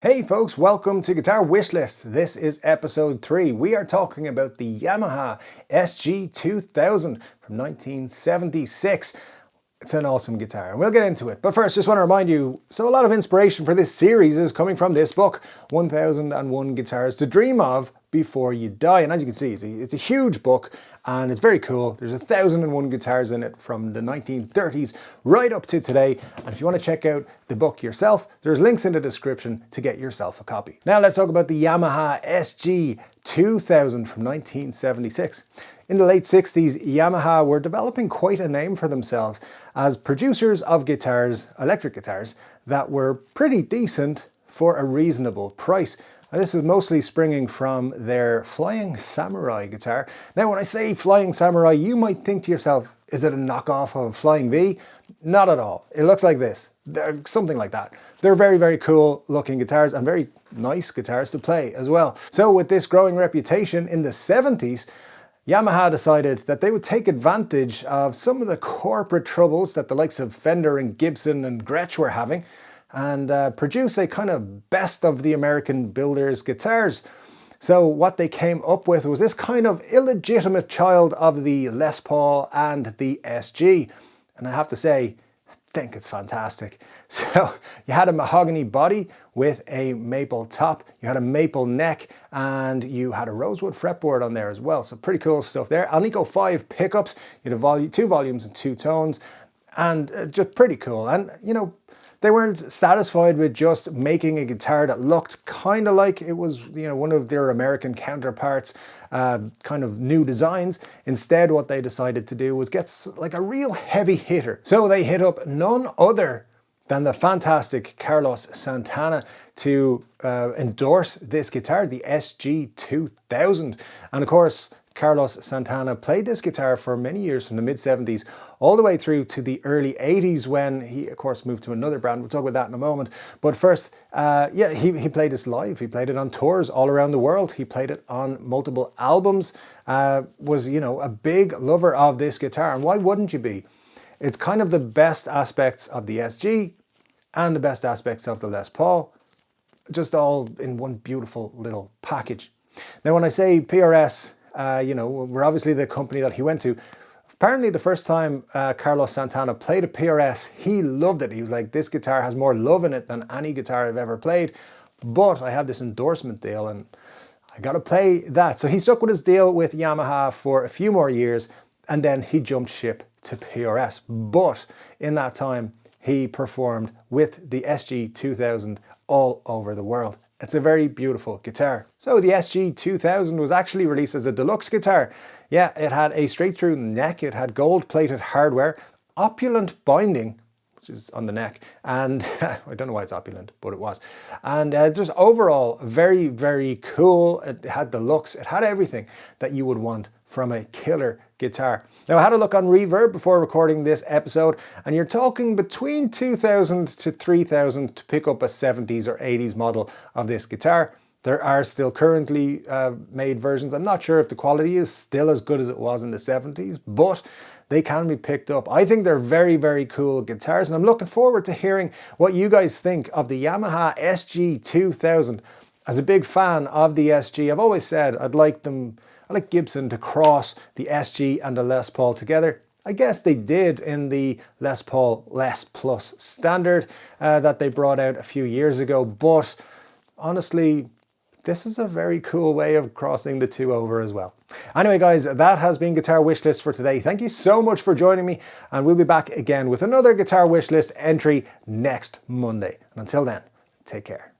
Hey folks, welcome to Guitar Wishlist. This is episode 3. We are talking about the Yamaha SG2000 from 1976. It's an awesome guitar and we'll get into it. But first, just want to remind you, so a lot of inspiration for this series is coming from this book, 1001 Guitars to Dream Of Before You Die. And as you can see, it's a huge book and it's very cool. There's 1001 guitars in it from the 1930s right up to today. And if you want to check out the book yourself, there's links in the description to get yourself a copy. Now let's talk about the Yamaha SG2000 from 1976. In the late 60s, Yamaha were developing quite a name for themselves as producers of guitars, electric guitars, that were pretty decent for a reasonable price. And this is mostly springing from their Flying Samurai guitar. Now, when I say Flying Samurai, you might think to yourself, is it a knockoff of Flying V? Not at all. It looks like this, something like that. They're very, very cool looking guitars and very nice guitars to play as well. So with this growing reputation in the 70s, Yamaha decided that they would take advantage of some of the corporate troubles that the likes of Fender and Gibson and Gretsch were having and produce a kind of best of the American builders guitars. So what they came up with was this kind of illegitimate child of the Les Paul and the SG. And I have to say, I think it's fantastic. So you had a mahogany body with a maple top, you had a maple neck, and you had a rosewood fretboard on there as well. So pretty cool stuff there. Alnico 5 pickups, you had 2 volumes and 2 tones, and just pretty cool. And you know, they weren't satisfied with just making a guitar that looked kind of like it was, you know, one of their American counterparts, kind of new designs. Instead, what they decided to do was get like a real heavy hitter. So they hit up none other than the fantastic Carlos Santana to endorse this guitar, the SG2000. And of course, Carlos Santana played this guitar for many years from the mid-70s all the way through to the early 80s when he, of course, moved to another brand. We'll talk about that in a moment. But first, yeah, he played this live. He played it on tours all around the world. He played it on multiple albums, was, you know, a big lover of this guitar. And why wouldn't you be? It's kind of the best aspects of the SG and the best aspects of the Les Paul, just all in one beautiful little package. Now, when I say PRS, you know, we're obviously the company that he went to. Apparently the first time Carlos Santana played a PRS, he loved it. He was like, this guitar has more love in it than any guitar I've ever played, but I have this endorsement deal and I got to play that. So he stuck with his deal with Yamaha for a few more years and then he jumped ship to PRS. But in that time, he performed with the SG2000 all over the world. It's a very beautiful guitar. So the SG2000 was actually released as a deluxe guitar. Yeah, it had a straight through neck, it had gold plated hardware, opulent binding, which is on the neck, and I don't know why it's opulent, but it was. And just overall, very, very cool. It had the looks, it had everything that you would want from a killer guitar. Now I had a look on Reverb before recording this episode and you're talking between 2,000 to 3,000 to pick up a 70s or 80s model of this guitar. There are still currently made versions. I'm not sure if the quality is still as good as it was in the 70s, but they can be picked up. I think they're very, very cool guitars and I'm looking forward to hearing what you guys think of the Yamaha SG2000. As a big fan of the SG, I've always said I like Gibson to cross the SG and the Les Paul together. I guess they did in the Les Paul Les Plus standard that they brought out a few years ago, but honestly, this is a very cool way of crossing the two over as well. Anyway, guys, that has been Guitar Wishlist for today. Thank you so much for joining me, and we'll be back again with another Guitar Wishlist entry next Monday. And until then, take care.